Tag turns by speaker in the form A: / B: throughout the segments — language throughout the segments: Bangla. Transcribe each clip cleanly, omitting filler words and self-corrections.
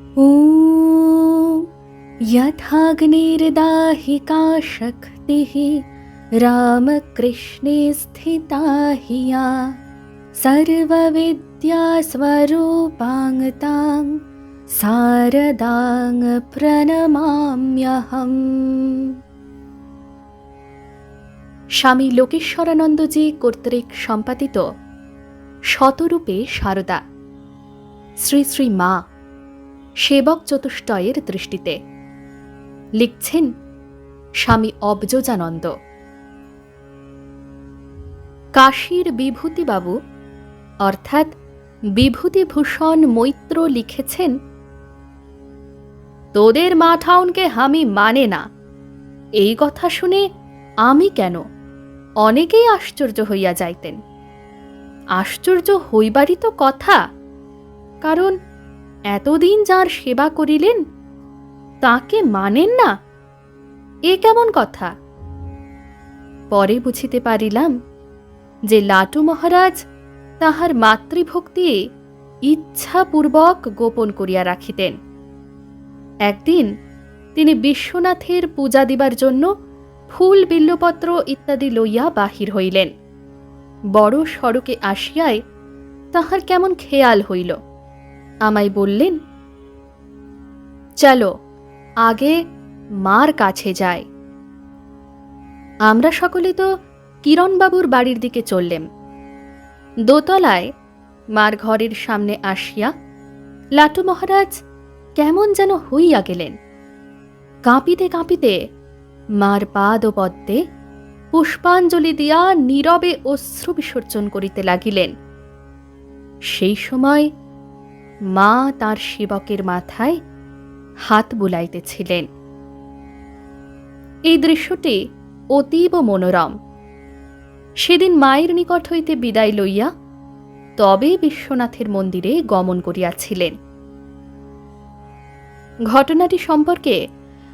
A: ॐ यथाग्निर्दाहिका शक्तिः रामकृष्णे स्थिता हि या सर्वविद्यास्वरूपाङ् शारदां প্রণমাম্যহম। স্বামী লোকেশ্বরানন্দজি কর্তৃক সম্পাদিত শতরূপে শারদা, শ্রী শ্রী মা, সেবক চতুষ্টয়ের দৃষ্টিতে। লিখছেন স্বামী অবজোজানন্দ। কাশীর বিভূতিবাবু অর্থাৎ বিভূতিভূষণ মৈত্র লিখেছেন, তোদের মা ঠাউনকে আমি মানে না। এই কথা শুনে আমি কেন, অনেকেই আশ্চর্য হইয়া যাইতেন। আশ্চর্য হইবারই তো কথা, কারণ এতদিন যার সেবা করিলেন তাকে মানেন না, এ কেমন কথা? পরে বুঝিতে পারিলাম যে লাটু মহারাজ তাহার মাতৃভক্তি ইচ্ছাপূর্বক গোপন করিয়া রাখিতেন। একদিন তিনি বিশ্বনাথের পূজা দিবার জন্য ফুল বিল্লপত্র ইত্যাদি লইয়া বাহির হইলেন। বড় সড়কে আসিয়ায় তাহার কেমন খেয়াল হইল। আমায় বললেন, চলো আগে মার কাছে যাই। আমরা সকলে তো কিরণবাবুর বাড়ির দিকে চললেম। দোতলায় মার ঘরের সামনে আসিয়া লাটু মহারাজ কেমন যেন হইয়া গেলেন। কাঁপিতে কাঁপিতে মার পাদ ও পদ্মে পুষ্পাঞ্জলি দিয়া নীরবে অশ্রু বিসর্জন করিতে লাগিলেন। সেই সময় মা তার সেবকের মাথায় হাত বুলাইতেছিলেন। এই দৃশ্যটি অতীব মনোরম। সেদিন মায়ের নিকট হইতে বিদায় লইয়া তবে বিশ্বনাথের মন্দিরে গমন করিয়াছিলেন। ঘটনাটি সম্পর্কে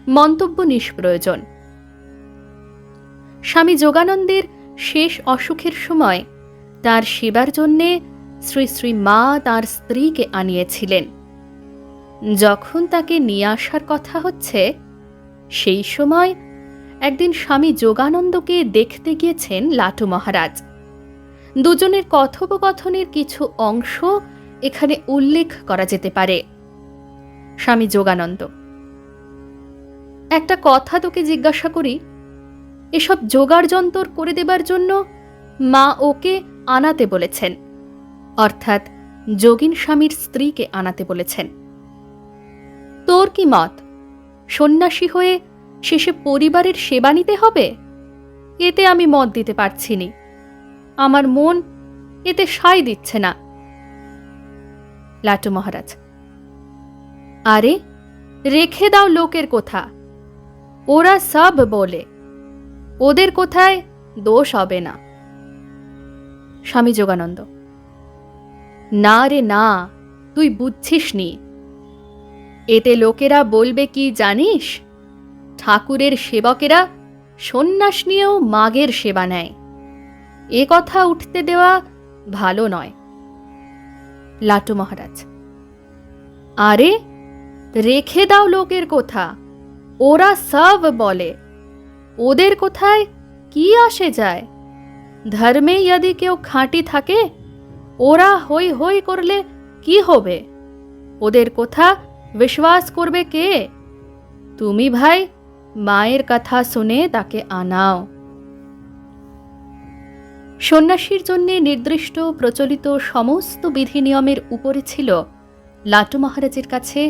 A: মন্তব্য নিষ্প্রয়োজন। স্বামী যোগানন্দের শেষ অসুখের সময় তার সেবার জন্যে শ্রী শ্রী মা তার স্ত্রীকে আনিয়েছিলেন। যখন তাকে নিয়ে আসার কথা হচ্ছে, সেই সময় একদিন স্বামী যোগানন্দকে দেখতে গিয়েছেন লাটু মহারাজ। দুজনের কথোপকথনের কিছু অংশ এখানে উল্লেখ করা যেতে পারে। স্বামী যোগানন্দ: একটা কথা তোকে জিজ্ঞাসা করি, এসব জোগাড় যন্তর করে দেবার জন্য মা ওকে আনাতে বলেছেন, অর্থাৎ যোগিন স্বামীর স্ত্রীকে আনাতে বলেছেন। তোর কি মত? সন্ন্যাসী হয়ে শেষে পরিবারের সেবা নিতে হবে? এতে আমি মত দিতে পারছি নি। আমার মন এতে সায় দিচ্ছে না। লাটু মহারাজ: আরে রেখে দাও লোকের কথা, ওরা সব বলে, ওদের কোথায় দোষ হবে না। স্বামী যোগানন্দ: না রে না, তুই বুঝছিস নি। এতে লোকেরা বলবে কি জানিস? ঠাকুরের সেবকেরা সন্ন্যাস নিয়েও মাগের সেবা নেয়। এ কথা উঠতে দেওয়া ভালো নয়। লাটু মহারাজ: আরে রেখে দাও লোকের কথা, ওরা সব বলে, ওদের কোথায় কি আসে যায়? ধর্মে যদি কেউ খাঁটি থাকে, ওরা হই হই করলে কি হবে? ওদের কথা বিশ্বাস করবে কে? তুমি ভাই মায়ের কথা শুনে তাকে আনাও। সন্ন্যাসীর জন্য নির্দিষ্ট প্রচলিত সমস্ত বিধি নিয়মের উপরে ছিল লাটু মহারাজের কাছে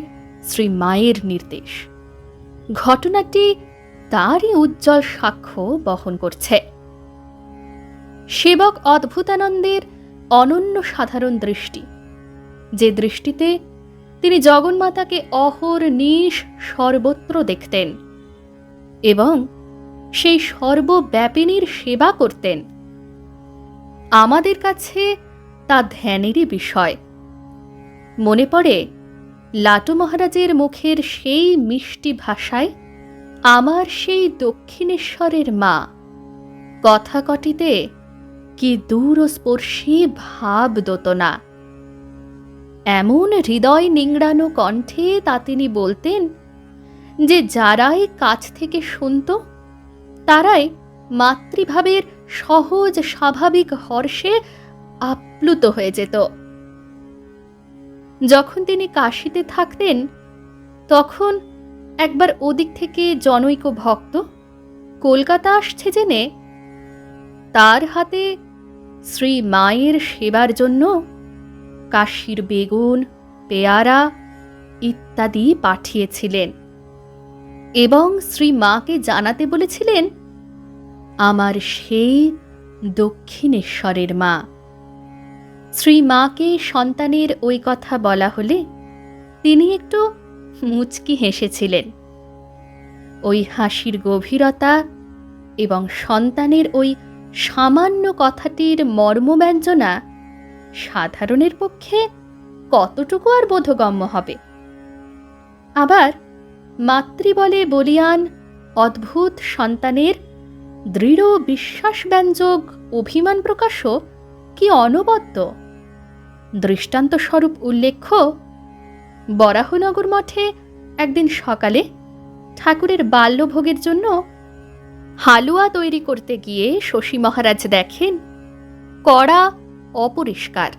A: শ্রী মায়ের নির্দেশ। ঘটনাটি তারই উজ্জ্বল সাক্ষ্য বহন করছে। সেবক অদ্ভুতানন্দের অনন্য সাধারণ দৃষ্টি, যে দৃষ্টিতে তিনি জগন্মাতাকে অহর্নিশ সর্বত্র দেখতেন এবং সেই সর্বব্যাপিনীর সেবা করতেন, আমাদের কাছে তা ধ্যানেরই বিষয়। মনে পড়ে লাটু মহারাজের মুখের সেই মিষ্টি ভাষায় আমার সেই দক্ষিণেশ্বরের মা কথা কটিতে কি দূরস্পর্শী ভাব দোতনা। এমন হৃদয় নিংড়ানো কণ্ঠে তা তিনি বলতেন যে যারাই কাছ থেকে শুনত তারাই মাতৃভাবের সহজ স্বাভাবিক হর্ষে আপ্লুত হয়ে যেত। যখন তিনি কাশীতে থাকতেন তখন একবার ওদিক থেকে জনৈক ভক্ত কলকাতা আসছে জেনে তার হাতে শ্রী মায়ের সেবার জন্য কাশীর বেগুন, পেয়ারা ইত্যাদি পাঠিয়েছিলেন এবং শ্রী মাকে জানাতে বলেছিলেন, আমার সেই দক্ষিণেশ্বরের মা। শ্রী মাকে সন্তানের ওই কথা বলা হলে তিনি একটু মুচকি হেসেছিলেন। ওই হাসির গভীরতা এবং সন্তানের ওই সামান্য কথাটির মর্মব্যঞ্জনা সাধারণের পক্ষে কতটুকু আর বোধগম্য হবে। আবার মাতৃবলে বলিয়ান অদ্ভুত সন্তানের দৃঢ় বিশ্বাসব্যঞ্জক অভিমান প্রকাশও কি অনবদ্য। দৃষ্টান্তস্বরূপ উল্লেখ্য, বরাহনগর মঠে একদিন সকালে ঠাকুরের বাল্যভোগের জন্য হালুয়া তৈরি করতে গিয়ে শশী মহারাজ দেখেন কড়া অপরিষ্কার।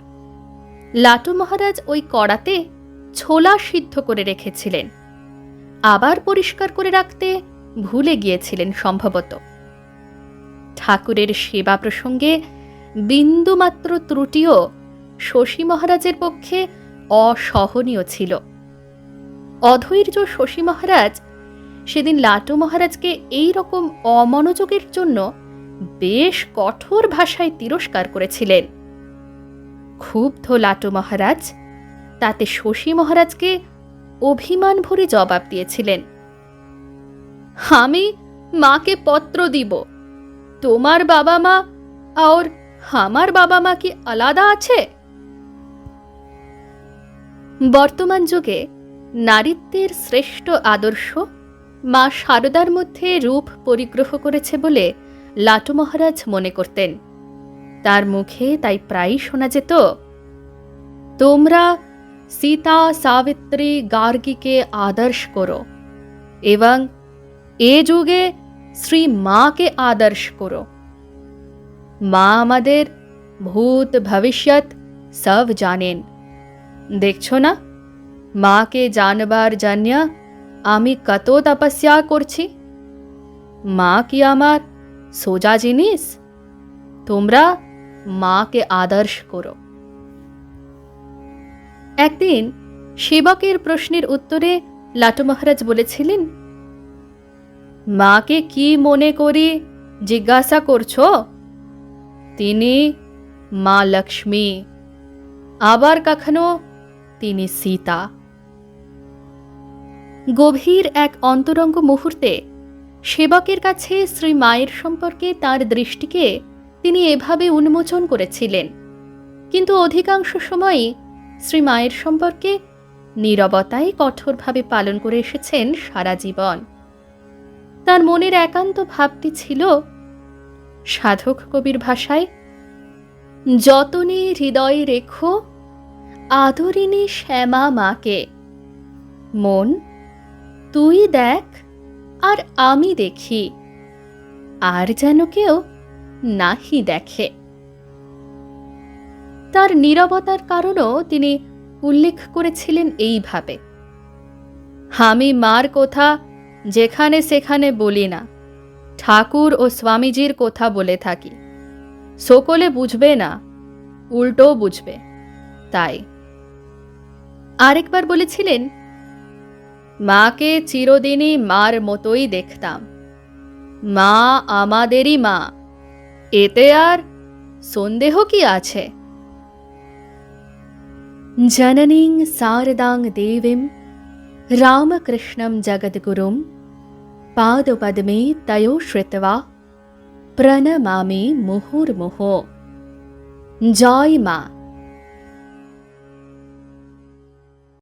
A: লাটু মহারাজ ওই কড়াতে ছোলা সিদ্ধ করে রেখেছিলেন, আবার পরিষ্কার করে রাখতে ভুলে গিয়েছিলেন সম্ভবত। ঠাকুরের সেবা প্রসঙ্গে বিন্দুমাত্র ত্রুটিও শশী মহারাজের পক্ষে অসহনীয় ছিল। অধৈর্য শশী মহারাজ সেদিন লাটু মহারাজকে এই রকম অমনোযোগের জন্য বেশ কঠোর ভাষায় তিরস্কার করেছিলেন। ক্ষুব্ধ লাটু মহারাজ তাতে শশী মহারাজকে অভিমান ভরে জবাব দিয়েছিলেন, আমি মাকে পত্র দিব, তোমার বাবা মা আর আমার বাবা মা কি আলাদা আছে? বর্তমান যুগে নারীত্বের শ্রেষ্ঠ আদর্শ মা শারদার মধ্যে রূপ পরিগ্রহ করেছে বলে লাটু মহারাজ মনে করতেন। তার মুখে তাই প্রায়ই শোনা যেত, তোমরা সীতা সাবিত্রী গার্গীকে আদর্শ করো এবং এ যুগে শ্রী মাকে আদর্শ করো। মা আমাদের ভূত ভবিষ্যৎ সব জানেন। দেখছো না, মাকে জানবার জন্য আমি কত তপস্যা করছি। মা কি আমার সোজা জিনিস? তোমরা মাকে আদর্শ করো। একদিন সেবকের প্রশ্নের উত্তরে লাটু মহারাজ বলেছিলেন, মাকে কি মনে করি জিজ্ঞাসা করছো? তিনি মা লক্ষ্মী, আবার কখনো তিনি সীতা। গভীর এক অন্তরঙ্গ মুহূর্তে সেবকের কাছে শ্রী মায়ের সম্পর্কে তার দৃষ্টিকে তিনি এভাবে উন্মোচন করেছিলেন, কিন্তু অধিকাংশ সময়ই শ্রী মায়ের সম্পর্কে নীরবতাই কঠোরভাবে পালন করে এসেছেন সারা জীবন। তার মনের একান্ত ভাবটি ছিল, সাধক কবির ভাষায়, যতনে হৃদয়ে রেখো আদরিনী শ্যামা মাকে। মন, তুই দেখ আর আমি দেখি, আর যেন কেউ নাহি দেখে। তার নীরবতার কারণও তিনি উল্লেখ করেছিলেন এইভাবে, আমি মার কথা যেখানে সেখানে বলি না, ঠাকুর ও স্বামীজির কথা বলে থাকি। সকলে বুঝবে না, উল্টো বুঝবে, তাই। আরেকবার বলেছিলেন, মাকে চিরদিনই মার মতোই দেখতাম। মা আমাদেরই মা, এতে আর সন্দেহ কি আছে? জননীং শারদাং দেবীম রামকৃষ্ণম জগদ্গুরুম পাদপদ্মে তয়ো শ্রিত্বা প্রণমামি মুহুর্মুহু। জয় মা।